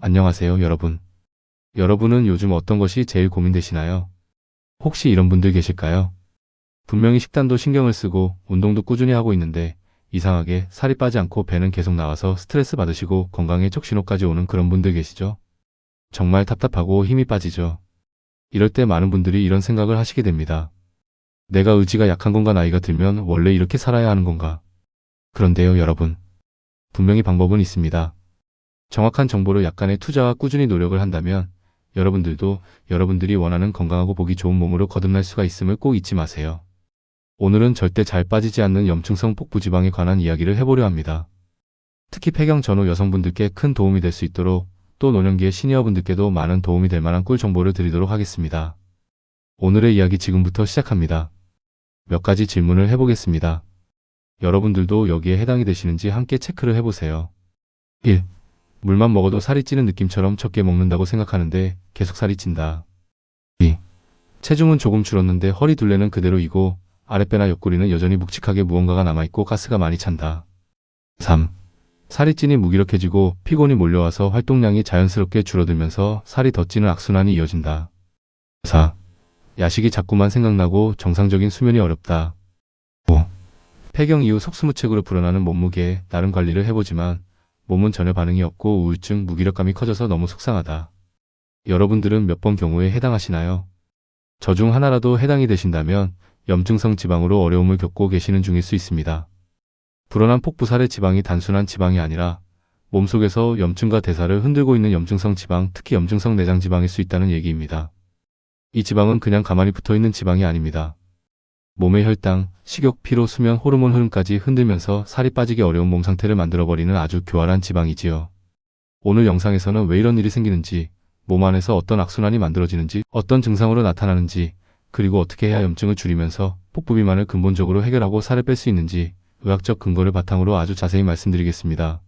안녕하세요, 여러분. 여러분은 요즘 어떤 것이 제일 고민되시나요? 혹시 이런 분들 계실까요? 분명히 식단도 신경을 쓰고 운동도 꾸준히 하고 있는데 이상하게 살이 빠지 않고 배는 계속 나와서 스트레스 받으시고 건강에 적신호까지 오는 그런 분들 계시죠? 정말 답답하고 힘이 빠지죠. 이럴 때 많은 분들이 이런 생각을 하시게 됩니다. 내가 의지가 약한 건가, 나이가 들면 원래 이렇게 살아야 하는 건가? 그런데요, 여러분. 분명히 방법은 있습니다. 정확한 정보를 약간의 투자와 꾸준히 노력을 한다면 여러분들도 여러분들이 원하는 건강하고 보기 좋은 몸으로 거듭날 수가 있음을 꼭 잊지 마세요. 오늘은 절대 잘 빠지지 않는 염증성 복부지방에 관한 이야기를 해보려 합니다. 특히 폐경 전후 여성분들께 큰 도움이 될 수 있도록, 또 노년기의 시니어분들께도 많은 도움이 될 만한 꿀 정보를 드리도록 하겠습니다. 오늘의 이야기 지금부터 시작합니다. 몇 가지 질문을 해보겠습니다. 여러분들도 여기에 해당이 되시는지 함께 체크를 해보세요. 1. 물만 먹어도 살이 찌는 느낌처럼 적게 먹는다고 생각하는데 계속 살이 찐다. 2. 체중은 조금 줄었는데 허리 둘레는 그대로이고 아랫배나 옆구리는 여전히 묵직하게 무언가가 남아있고 가스가 많이 찬다. 3. 살이 찌니 무기력해지고 피곤이 몰려와서 활동량이 자연스럽게 줄어들면서 살이 더 찌는 악순환이 이어진다. 4. 야식이 자꾸만 생각나고 정상적인 수면이 어렵다. 5. 폐경 이후 속수무책으로 불어나는 몸무게에 나름 관리를 해보지만 몸은 전혀 반응이 없고 우울증, 무기력감이 커져서 너무 속상하다. 여러분들은 몇 번 경우에 해당하시나요? 저 중 하나라도 해당이 되신다면 염증성 지방으로 어려움을 겪고 계시는 중일 수 있습니다. 불어난 폭부살의 지방이 단순한 지방이 아니라 몸속에서 염증과 대사를 흔들고 있는 염증성 지방, 특히 염증성 내장 지방일 수 있다는 얘기입니다. 이 지방은 그냥 가만히 붙어있는 지방이 아닙니다. 몸의 혈당, 식욕, 피로, 수면, 호르몬 흐름까지 흔들면서 살이 빠지기 어려운 몸 상태를 만들어버리는 아주 교활한 지방이지요. 오늘 영상에서는 왜 이런 일이 생기는지, 몸 안에서 어떤 악순환이 만들어지는지, 어떤 증상으로 나타나는지, 그리고 어떻게 해야 염증을 줄이면서 복부 비만을 근본적으로 해결하고 살을 뺄 수 있는지 의학적 근거를 바탕으로 아주 자세히 말씀드리겠습니다.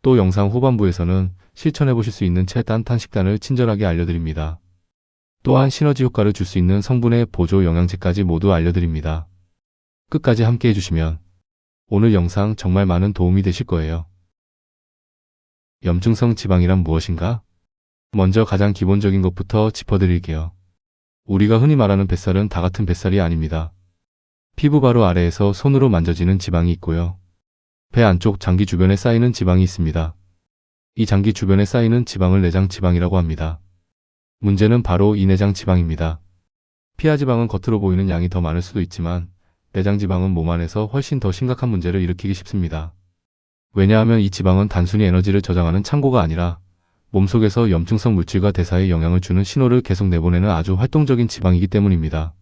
또 영상 후반부에서는 실천해보실 수 있는 최단탄 식단을 친절하게 알려드립니다. 또한 시너지 효과를 줄 수 있는 성분의 보조 영양제까지 모두 알려드립니다. 끝까지 함께 해주시면 오늘 영상 정말 많은 도움이 되실 거예요. 염증성 지방이란 무엇인가? 먼저 가장 기본적인 것부터 짚어드릴게요. 우리가 흔히 말하는 뱃살은 다 같은 뱃살이 아닙니다. 피부 바로 아래에서 손으로 만져지는 지방이 있고요. 배 안쪽 장기 주변에 쌓이는 지방이 있습니다. 이 장기 주변에 쌓이는 지방을 내장 지방이라고 합니다. 문제는 바로 이 내장 지방입니다. 피하 지방은 겉으로 보이는 양이 더 많을 수도 있지만 내장 지방은 몸 안에서 훨씬 더 심각한 문제를 일으키기 쉽습니다. 왜냐하면 이 지방은 단순히 에너지를 저장하는 창고가 아니라 몸속에서 염증성 물질과 대사에 영향을 주는 신호를 계속 내보내는 아주 활동적인 지방이기 때문입니다.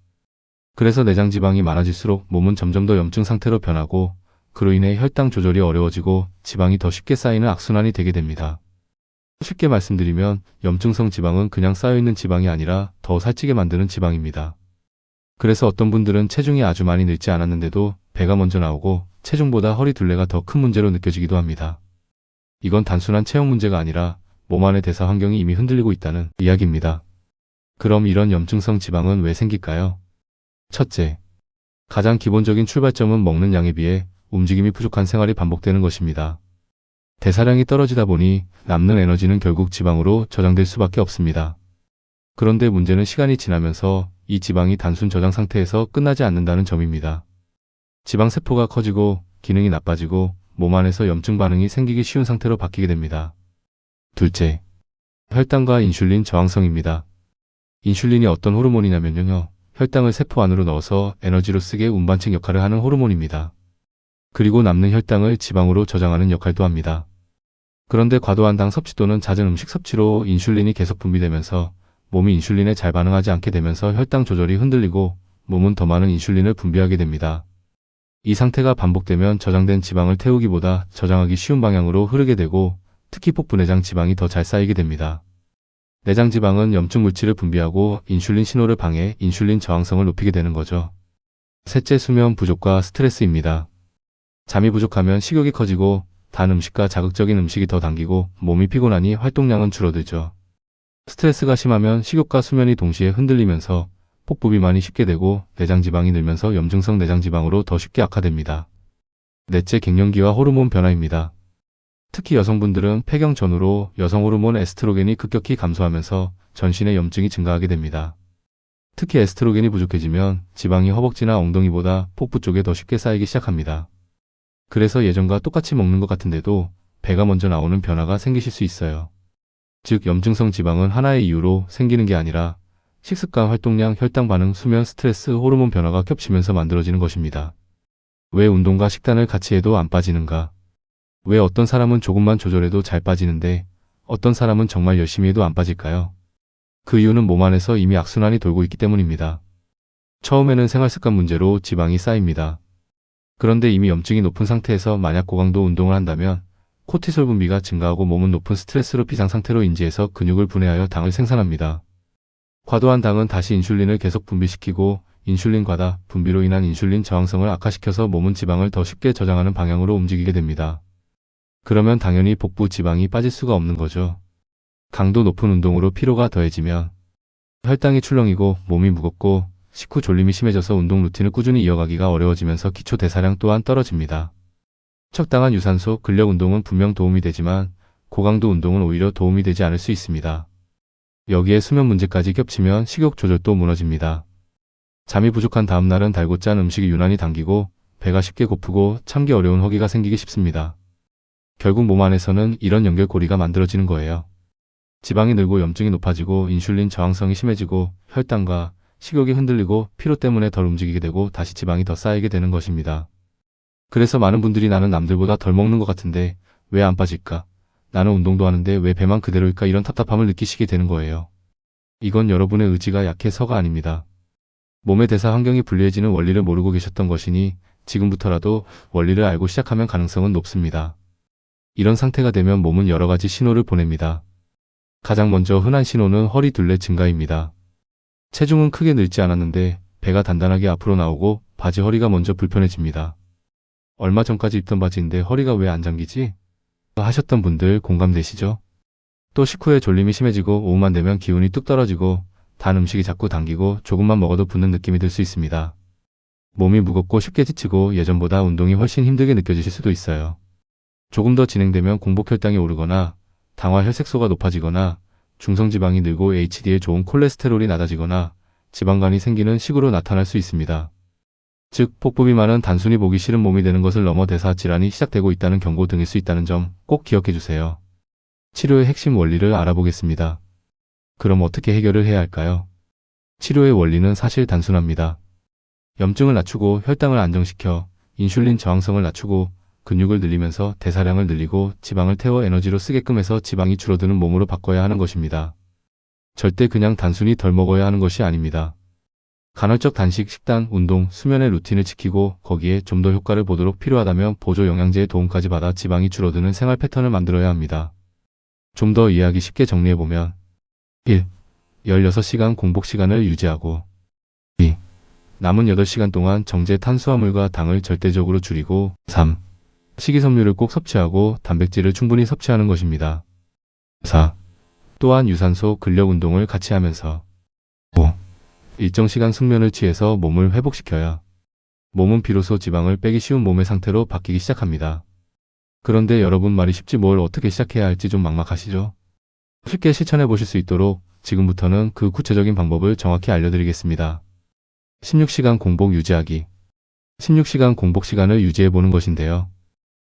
그래서 내장 지방이 많아질수록 몸은 점점 더 염증 상태로 변하고 그로 인해 혈당 조절이 어려워지고 지방이 더 쉽게 쌓이는 악순환이 되게 됩니다. 쉽게 말씀드리면 염증성 지방은 그냥 쌓여있는 지방이 아니라 더 살찌게 만드는 지방입니다. 그래서 어떤 분들은 체중이 아주 많이 늘지 않았는데도 배가 먼저 나오고 체중보다 허리 둘레가 더 큰 문제로 느껴지기도 합니다. 이건 단순한 체형 문제가 아니라 몸 안의 대사 환경이 이미 흔들리고 있다는 이야기입니다. 그럼 이런 염증성 지방은 왜 생길까요? 첫째, 가장 기본적인 출발점은 먹는 양에 비해 움직임이 부족한 생활이 반복되는 것입니다. 대사량이 떨어지다 보니 남는 에너지는 결국 지방으로 저장될 수밖에 없습니다. 그런데 문제는 시간이 지나면서 이 지방이 단순 저장 상태에서 끝나지 않는다는 점입니다. 지방세포가 커지고 기능이 나빠지고 몸 안에서 염증 반응이 생기기 쉬운 상태로 바뀌게 됩니다. 둘째, 혈당과 인슐린 저항성입니다. 인슐린이 어떤 호르몬이냐면요, 혈당을 세포 안으로 넣어서 에너지로 쓰게 운반책 역할을 하는 호르몬입니다. 그리고 남는 혈당을 지방으로 저장하는 역할도 합니다. 그런데 과도한 당 섭취 또는 잦은 음식 섭취로 인슐린이 계속 분비되면서 몸이 인슐린에 잘 반응하지 않게 되면서 혈당 조절이 흔들리고 몸은 더 많은 인슐린을 분비하게 됩니다. 이 상태가 반복되면 저장된 지방을 태우기보다 저장하기 쉬운 방향으로 흐르게 되고 특히 복부 내장 지방이 더 잘 쌓이게 됩니다. 내장 지방은 염증 물질을 분비하고 인슐린 신호를 방해, 인슐린 저항성을 높이게 되는 거죠. 셋째, 수면 부족과 스트레스입니다. 잠이 부족하면 식욕이 커지고 단 음식과 자극적인 음식이 더 당기고 몸이 피곤하니 활동량은 줄어들죠. 스트레스가 심하면 식욕과 수면이 동시에 흔들리면서 복부 비만이 쉽게 되고 내장 지방이 늘면서 염증성 내장 지방으로 더 쉽게 악화됩니다. 넷째, 갱년기와 호르몬 변화입니다. 특히 여성분들은 폐경 전후로 여성 호르몬 에스트로겐이 급격히 감소하면서 전신의 염증이 증가하게 됩니다. 특히 에스트로겐이 부족해지면 지방이 허벅지나 엉덩이보다 복부 쪽에 더 쉽게 쌓이기 시작합니다. 그래서 예전과 똑같이 먹는 것 같은데도 배가 먼저 나오는 변화가 생기실 수 있어요. 즉, 염증성 지방은 하나의 이유로 생기는 게 아니라 식습관, 활동량, 혈당 반응, 수면, 스트레스, 호르몬 변화가 겹치면서 만들어지는 것입니다. 왜 운동과 식단을 같이 해도 안 빠지는가? 왜 어떤 사람은 조금만 조절해도 잘 빠지는데 어떤 사람은 정말 열심히 해도 안 빠질까요? 그 이유는 몸 안에서 이미 악순환이 돌고 있기 때문입니다. 처음에는 생활습관 문제로 지방이 쌓입니다. 그런데 이미 염증이 높은 상태에서 만약 고강도 운동을 한다면 코티솔 분비가 증가하고 몸은 높은 스트레스로 비상 상태로 인지해서 근육을 분해하여 당을 생산합니다. 과도한 당은 다시 인슐린을 계속 분비시키고 인슐린 과다 분비로 인한 인슐린 저항성을 악화시켜서 몸은 지방을 더 쉽게 저장하는 방향으로 움직이게 됩니다. 그러면 당연히 복부 지방이 빠질 수가 없는 거죠. 강도 높은 운동으로 피로가 더해지면 혈당이 출렁이고 몸이 무겁고 식후 졸림이 심해져서 운동 루틴을 꾸준히 이어가기가 어려워지면서 기초 대사량 또한 떨어집니다. 적당한 유산소, 근력 운동은 분명 도움이 되지만 고강도 운동은 오히려 도움이 되지 않을 수 있습니다. 여기에 수면 문제까지 겹치면 식욕 조절도 무너집니다. 잠이 부족한 다음날은 달고 짠 음식이 유난히 당기고 배가 쉽게 고프고 참기 어려운 허기가 생기기 쉽습니다. 결국 몸 안에서는 이런 연결고리가 만들어지는 거예요. 지방이 늘고 염증이 높아지고 인슐린 저항성이 심해지고 혈당과 식욕이 흔들리고 피로 때문에 덜 움직이게 되고 다시 지방이 더 쌓이게 되는 것입니다. 그래서 많은 분들이 나는 남들보다 덜 먹는 것 같은데 왜 안 빠질까? 나는 운동도 하는데 왜 배만 그대로일까? 이런 답답함을 느끼시게 되는 거예요. 이건 여러분의 의지가 약해서가 아닙니다. 몸의 대사 환경이 불리해지는 원리를 모르고 계셨던 것이니 지금부터라도 원리를 알고 시작하면 가능성은 높습니다. 이런 상태가 되면 몸은 여러 가지 신호를 보냅니다. 가장 먼저 흔한 신호는 허리 둘레 증가입니다. 체중은 크게 늘지 않았는데 배가 단단하게 앞으로 나오고 바지 허리가 먼저 불편해집니다. 얼마 전까지 입던 바지인데 허리가 왜 안 잠기지? 하셨던 분들 공감되시죠? 또 식후에 졸림이 심해지고 오후만 되면 기운이 뚝 떨어지고 단 음식이 자꾸 당기고 조금만 먹어도 붓는 느낌이 들 수 있습니다. 몸이 무겁고 쉽게 지치고 예전보다 운동이 훨씬 힘들게 느껴지실 수도 있어요. 조금 더 진행되면 공복혈당이 오르거나 당화 혈색소가 높아지거나 중성지방이 늘고 HDL 좋은 콜레스테롤이 낮아지거나 지방간이 생기는 식으로 나타날 수 있습니다. 즉, 복부 비만은 단순히 보기 싫은 몸이 되는 것을 넘어 대사 질환이 시작되고 있다는 경고 등일 수 있다는 점 꼭 기억해 주세요. 치료의 핵심 원리를 알아보겠습니다. 그럼 어떻게 해결을 해야 할까요? 치료의 원리는 사실 단순합니다. 염증을 낮추고 혈당을 안정시켜 인슐린 저항성을 낮추고 근육을 늘리면서 대사량을 늘리고 지방을 태워 에너지로 쓰게끔 해서 지방이 줄어드는 몸으로 바꿔야 하는 것입니다. 절대 그냥 단순히 덜 먹어야 하는 것이 아닙니다. 간헐적 단식, 식단, 운동, 수면의 루틴을 지키고 거기에 좀 더 효과를 보도록 필요하다면 보조 영양제의 도움까지 받아 지방이 줄어드는 생활 패턴을 만들어야 합니다. 좀 더 이해하기 쉽게 정리해보면 1. 16시간 공복 시간을 유지하고 2. 남은 8시간 동안 정제 탄수화물과 당을 절대적으로 줄이고 3. 식이섬유를 꼭 섭취하고 단백질을 충분히 섭취하는 것입니다. 4. 또한 유산소, 근력 운동을 같이 하면서 5. 일정 시간 숙면을 취해서 몸을 회복시켜야 몸은 비로소 지방을 빼기 쉬운 몸의 상태로 바뀌기 시작합니다. 그런데 여러분 말이 쉽지 뭘 어떻게 시작해야 할지 좀 막막하시죠? 쉽게 실천해 보실 수 있도록 지금부터는 그 구체적인 방법을 정확히 알려드리겠습니다. 16시간 공복 유지하기. 16시간 공복 시간을 유지해 보는 것인데요.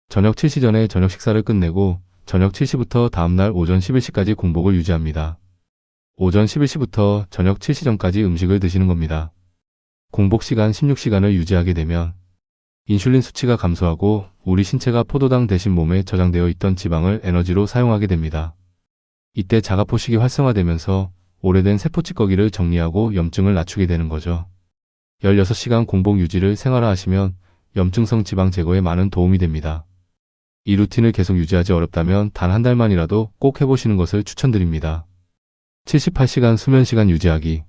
저녁 7시 전에 저녁 식사를 끝내고 저녁 7시부터 다음날 오전 11시까지 공복을 유지합니다. 오전 11시부터 저녁 7시 전까지 음식을 드시는 겁니다. 공복 시간 16시간을 유지하게 되면 인슐린 수치가 감소하고 우리 신체가 포도당 대신 몸에 저장되어 있던 지방을 에너지로 사용하게 됩니다. 이때 자가포식이 활성화되면서 오래된 세포 찌꺼기를 정리하고 염증을 낮추게 되는 거죠. 16시간 공복 유지를 생활화하시면 염증성 지방 제거에 많은 도움이 됩니다. 이 루틴을 계속 유지하지 어렵다면 단 한 달만이라도 꼭 해보시는 것을 추천드립니다. 78시간 수면 시간 유지하기.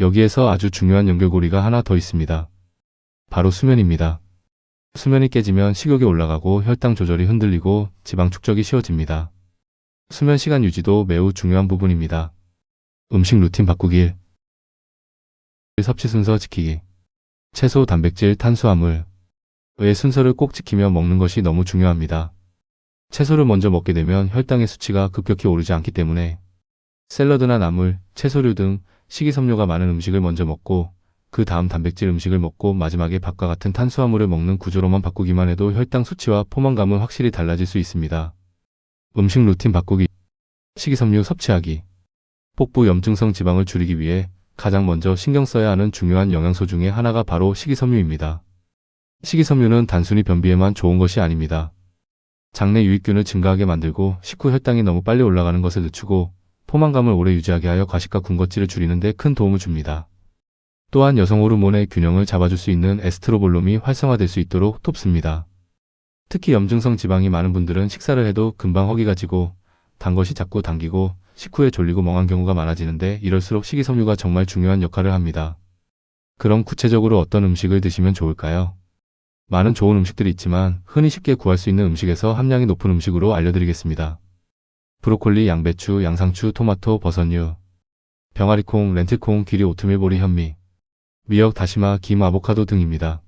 여기에서 아주 중요한 연결고리가 하나 더 있습니다. 바로 수면입니다. 수면이 깨지면 식욕이 올라가고 혈당 조절이 흔들리고 지방 축적이 쉬워집니다. 수면 시간 유지도 매우 중요한 부분입니다. 음식 루틴 바꾸기. 섭취 순서 지키기. 채소, 단백질, 탄수화물 의 순서를 꼭 지키며 먹는 것이 너무 중요합니다. 채소를 먼저 먹게 되면 혈당의 수치가 급격히 오르지 않기 때문에 샐러드나 나물, 채소류 등 식이섬유가 많은 음식을 먼저 먹고 그 다음 단백질 음식을 먹고 마지막에 밥과 같은 탄수화물을 먹는 구조로만 바꾸기만 해도 혈당 수치와 포만감은 확실히 달라질 수 있습니다. 음식 루틴 바꾸기. 식이섬유 섭취하기. 복부 염증성 지방을 줄이기 위해 가장 먼저 신경 써야 하는 중요한 영양소 중에 하나가 바로 식이섬유입니다. 식이섬유는 단순히 변비에만 좋은 것이 아닙니다. 장내 유익균을 증가하게 만들고 식후 혈당이 너무 빨리 올라가는 것을 늦추고 포만감을 오래 유지하게 하여 과식과 군것질을 줄이는 데 큰 도움을 줍니다. 또한 여성 호르몬의 균형을 잡아줄 수 있는 에스트로볼륨이 활성화될 수 있도록 돕습니다. 특히 염증성 지방이 많은 분들은 식사를 해도 금방 허기가 지고 단 것이 자꾸 당기고 식후에 졸리고 멍한 경우가 많아지는데 이럴수록 식이섬유가 정말 중요한 역할을 합니다. 그럼 구체적으로 어떤 음식을 드시면 좋을까요? 많은 좋은 음식들이 있지만 흔히 쉽게 구할 수 있는 음식에서 함량이 높은 음식으로 알려드리겠습니다. 브로콜리, 양배추, 양상추, 토마토, 버섯류, 병아리콩, 렌틸콩, 귀리, 오트밀, 보리, 현미, 미역, 다시마, 김, 아보카도 등입니다.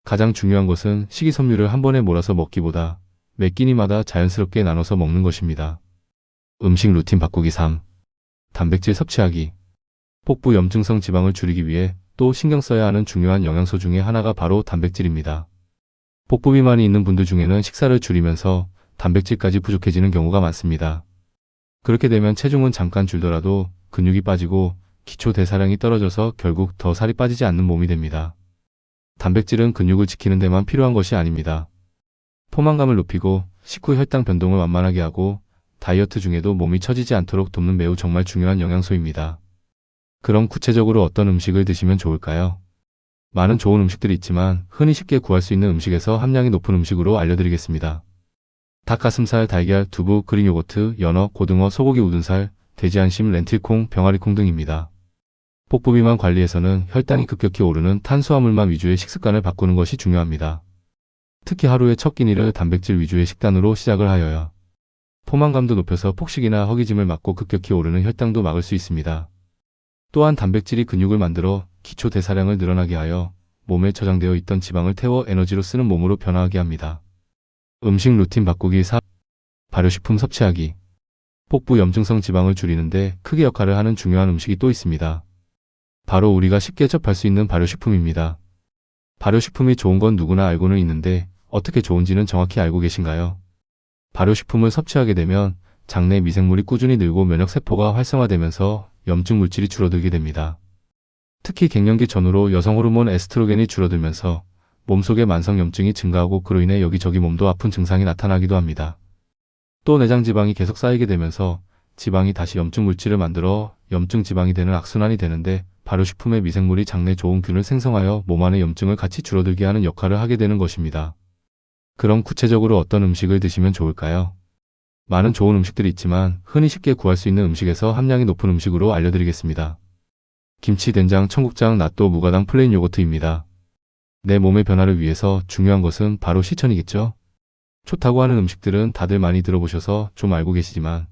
가장 중요한 것은 식이섬유를 한 번에 몰아서 먹기보다 매 끼니마다 자연스럽게 나눠서 먹는 것입니다. 음식 루틴 바꾸기. 3. 단백질 섭취하기. 복부 염증성 지방을 줄이기 위해 또 신경 써야 하는 중요한 영양소 중에 하나가 바로 단백질입니다. 복부 비만이 있는 분들 중에는 식사를 줄이면서 단백질까지 부족해지는 경우가 많습니다. 그렇게 되면 체중은 잠깐 줄더라도 근육이 빠지고 기초 대사량이 떨어져서 결국 더 살이 빠지지 않는 몸이 됩니다. 단백질은 근육을 지키는 데만 필요한 것이 아닙니다. 포만감을 높이고 식후 혈당 변동을 완만하게 하고 다이어트 중에도 몸이 처지지 않도록 돕는 매우 정말 중요한 영양소입니다. 그럼 구체적으로 어떤 음식을 드시면 좋을까요? 많은 좋은 음식들이 있지만 흔히 쉽게 구할 수 있는 음식에서 함량이 높은 음식으로 알려드리겠습니다. 닭가슴살, 달걀, 두부, 그릭 요거트, 연어, 고등어, 소고기 우둔살, 돼지 안심, 렌틸콩, 병아리콩 등입니다. 복부 비만 관리에서는 혈당이 급격히 오르는 탄수화물만 위주의 식습관을 바꾸는 것이 중요합니다. 특히 하루의 첫 끼니를 단백질 위주의 식단으로 시작을 하여야 포만감도 높여서 폭식이나 허기짐을 막고 급격히 오르는 혈당도 막을 수 있습니다. 또한 단백질이 근육을 만들어 기초 대사량을 늘어나게 하여 몸에 저장되어 있던 지방을 태워 에너지로 쓰는 몸으로 변화하게 합니다. 음식 루틴 바꾸기. 4. 발효식품 섭취하기. 복부 염증성 지방을 줄이는데 크게 역할을 하는 중요한 음식이 또 있습니다. 바로 우리가 쉽게 접할 수 있는 발효식품입니다. 발효식품이 좋은 건 누구나 알고는 있는데 어떻게 좋은지는 정확히 알고 계신가요? 발효식품을 섭취하게 되면 장내 미생물이 꾸준히 늘고 면역세포가 활성화되면서 염증 물질이 줄어들게 됩니다. 특히 갱년기 전후로 여성 호르몬 에스트로겐이 줄어들면서 몸속의 만성 염증이 증가하고 그로 인해 여기저기 몸도 아픈 증상이 나타나기도 합니다. 또 내장 지방이 계속 쌓이게 되면서 지방이 다시 염증 물질을 만들어 염증 지방이 되는 악순환이 되는데 발효식품의 미생물이 장내 좋은 균을 생성하여 몸 안의 염증을 같이 줄어들게 하는 역할을 하게 되는 것입니다. 그럼 구체적으로 어떤 음식을 드시면 좋을까요? 많은 좋은 음식들이 있지만 흔히 쉽게 구할 수 있는 음식에서 함량이 높은 음식으로 알려드리겠습니다. 김치, 된장, 청국장, 낫또, 무가당, 플레인 요거트입니다. 내 몸의 변화를 위해서 중요한 것은 바로 실천이겠죠? 좋다고 하는 음식들은 다들 많이 들어보셔서 좀 알고 계시지만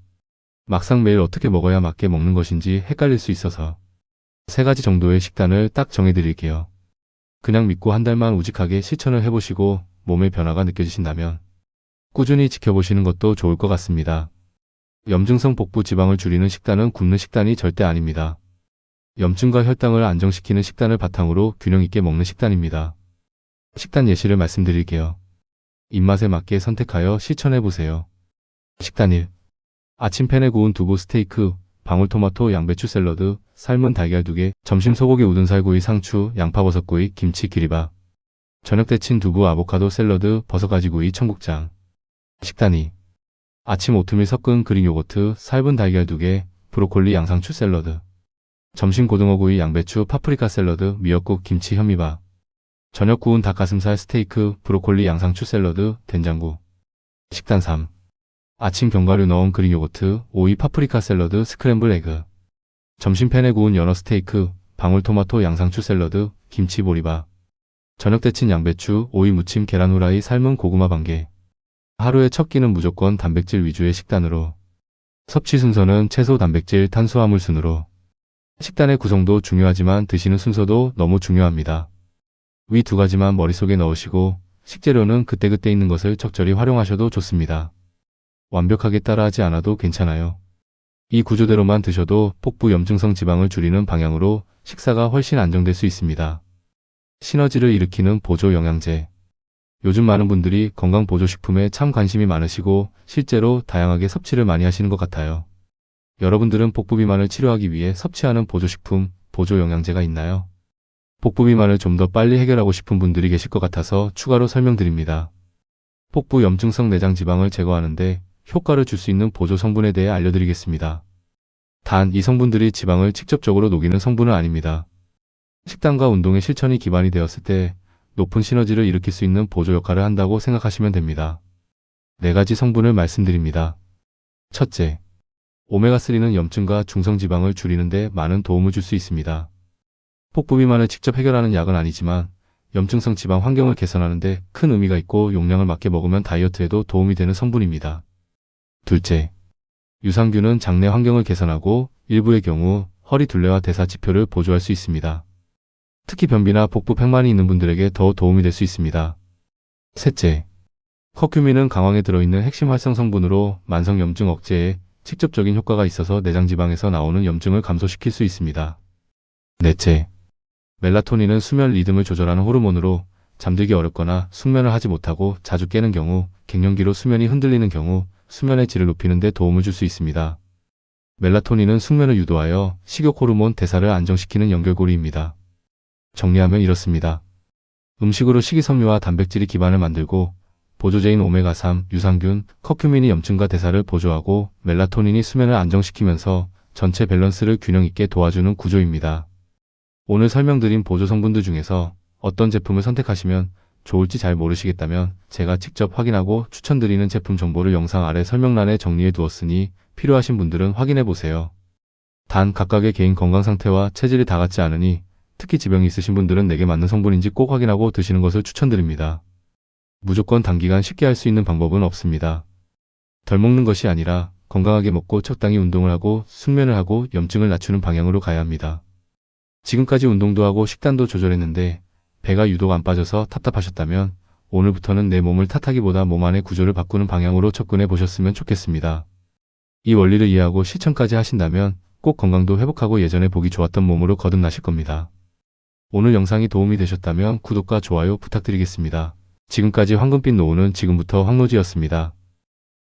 막상 매일 어떻게 먹어야 맞게 먹는 것인지 헷갈릴 수 있어서 3가지 정도의 식단을 딱 정해드릴게요. 그냥 믿고 한 달만 우직하게 실천을 해보시고 몸의 변화가 느껴지신다면 꾸준히 지켜보시는 것도 좋을 것 같습니다. 염증성 복부 지방을 줄이는 식단은 굶는 식단이 절대 아닙니다. 염증과 혈당을 안정시키는 식단을 바탕으로 균형 있게 먹는 식단입니다. 식단 예시를 말씀드릴게요. 입맛에 맞게 선택하여 실천해보세요. 식단 1. 아침 팬에 구운 두부 스테이크, 방울토마토, 양배추 샐러드, 삶은 달걀 2개, 점심 소고기 우둔살구이, 상추, 양파버섯구이, 김치, 기리밥. 저녁 데친 두부, 아보카도 샐러드, 버섯가지구이, 청국장. 식단 2. 아침 오트밀 섞은 그릭 요거트, 삶은 달걀 2개, 브로콜리, 양상추 샐러드. 점심 고등어구이, 양배추, 파프리카 샐러드, 미역국, 김치, 현미밥. 저녁 구운 닭가슴살 스테이크, 브로콜리, 양상추 샐러드, 된장국. 식단 3. 아침 견과류 넣은 그릭 요거트, 오이, 파프리카 샐러드, 스크램블 에그. 점심 팬에 구운 연어 스테이크, 방울토마토, 양상추 샐러드, 김치, 보리밥. 저녁 데친 양배추, 오이 무침, 계란 후라이, 삶은 고구마 반개. 하루의 첫 끼는 무조건 단백질 위주의 식단으로. 섭취 순서는 채소, 단백질, 탄수화물 순으로. 식단의 구성도 중요하지만 드시는 순서도 너무 중요합니다. 위 2가지만 머릿속에 넣으시고 식재료는 그때그때 있는 것을 적절히 활용하셔도 좋습니다. 완벽하게 따라하지 않아도 괜찮아요. 이 구조대로만 드셔도 복부 염증성 지방을 줄이는 방향으로 식사가 훨씬 안정될 수 있습니다. 시너지를 일으키는 보조 영양제. 요즘 많은 분들이 건강보조식품에 참 관심이 많으시고 실제로 다양하게 섭취를 많이 하시는 것 같아요. 여러분들은 복부 비만을 치료하기 위해 섭취하는 보조식품, 보조 영양제가 있나요? 복부 비만을 좀 더 빨리 해결하고 싶은 분들이 계실 것 같아서 추가로 설명드립니다. 복부 염증성 내장 지방을 제거하는데 효과를 줄 수 있는 보조 성분에 대해 알려드리겠습니다. 단, 이 성분들이 지방을 직접적으로 녹이는 성분은 아닙니다. 식단과 운동의 실천이 기반이 되었을 때 높은 시너지를 일으킬 수 있는 보조 역할을 한다고 생각하시면 됩니다. 4가지 성분을 말씀드립니다. 첫째, 오메가3는 염증과 중성지방을 줄이는 데 많은 도움을 줄 수 있습니다. 복부 비만을 직접 해결하는 약은 아니지만 염증성 지방 환경을 개선하는 데 큰 의미가 있고 용량을 맞게 먹으면 다이어트에도 도움이 되는 성분입니다. 둘째, 유산균은 장내 환경을 개선하고 일부의 경우 허리 둘레와 대사 지표를 보조할 수 있습니다. 특히 변비나 복부 팽만이 있는 분들에게 더 도움이 될 수 있습니다. 셋째, 커큐민은 강황에 들어있는 핵심 활성 성분으로 만성 염증 억제에 직접적인 효과가 있어서 내장 지방에서 나오는 염증을 감소시킬 수 있습니다. 넷째, 멜라토닌은 수면 리듬을 조절하는 호르몬으로 잠들기 어렵거나 숙면을 하지 못하고 자주 깨는 경우, 갱년기로 수면이 흔들리는 경우 수면의 질을 높이는 데 도움을 줄 수 있습니다. 멜라토닌은 숙면을 유도하여 식욕 호르몬 대사를 안정시키는 연결고리입니다. 정리하면 이렇습니다. 음식으로 식이섬유와 단백질이 기반을 만들고 보조제인 오메가3, 유산균, 커큐민이 염증과 대사를 보조하고 멜라토닌이 수면을 안정시키면서 전체 밸런스를 균형 있게 도와주는 구조입니다. 오늘 설명드린 보조 성분들 중에서 어떤 제품을 선택하시면 좋을지 잘 모르시겠다면 제가 직접 확인하고 추천드리는 제품 정보를 영상 아래 설명란에 정리해 두었으니 필요하신 분들은 확인해 보세요. 단, 각각의 개인 건강 상태와 체질이 다 같지 않으니 특히 지병이 있으신 분들은 내게 맞는 성분인지 꼭 확인하고 드시는 것을 추천드립니다. 무조건 단기간 쉽게 할 수 있는 방법은 없습니다. 덜 먹는 것이 아니라 건강하게 먹고 적당히 운동을 하고 숙면을 하고 염증을 낮추는 방향으로 가야 합니다. 지금까지 운동도 하고 식단도 조절했는데 배가 유독 안 빠져서 답답하셨다면 오늘부터는 내 몸을 탓하기보다 몸 안의 구조를 바꾸는 방향으로 접근해 보셨으면 좋겠습니다. 이 원리를 이해하고 실천까지 하신다면 꼭 건강도 회복하고 예전에 보기 좋았던 몸으로 거듭나실 겁니다. 오늘 영상이 도움이 되셨다면 구독과 좋아요 부탁드리겠습니다. 지금까지 황금빛 노후는 지금부터 황노지였습니다.